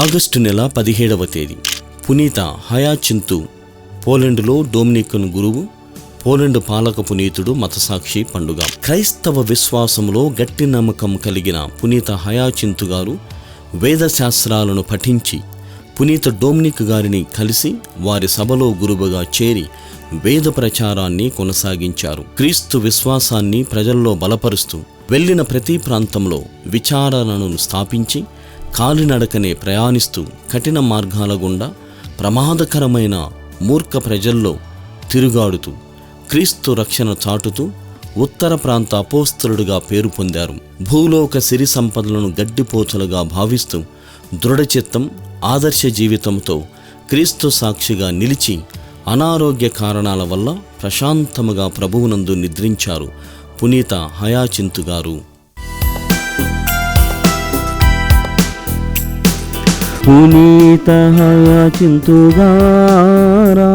August నెల 17వ తేదీ పునీత హయాచింతు, పోలెండులో డొమినికన్ గురువు, పోలెండు పాలక పునీతుడు, మతసాక్షి పండుగ. క్రైస్తవ విశ్వాసంలో గట్టి నమ్మకం కలిగిన పునీత హయాచింతు గారు వేదశాస్త్రాలను పఠించి పునీత డొమినిక్ గారిని కలిసి వారి సభలో గురువుగా చేరి వేద ప్రచారాన్ని కొనసాగించారు. క్రీస్తు విశ్వాసాన్ని ప్రజల్లో బలపరుస్తూ వెళ్ళిన ప్రతి ప్రాంతంలో విచారణను స్థాపించి కాలినడకనే ప్రయాణిస్తూ కఠిన మార్గాల గుండా ప్రమాదకరమైన మూర్ఖ ప్రజల్లో తిరుగాడుతూ క్రీస్తు రక్షణ చాటుతూ ఉత్తర ప్రాంత అపోస్తలుడిగా పేరు పొందారు. భూలోక సిరి సంపదలను గడ్డిపోచలుగా భావిస్తూ దృఢచిత్తం, ఆదర్శ జీవితంతో క్రీస్తు సాక్షిగా నిలిచి అనారోగ్య కారణాల వల్ల ప్రశాంతముగా ప్రభువునందు నిద్రించారు పునీత హయాచింతు గారు. పునీత హయాచింతు గారా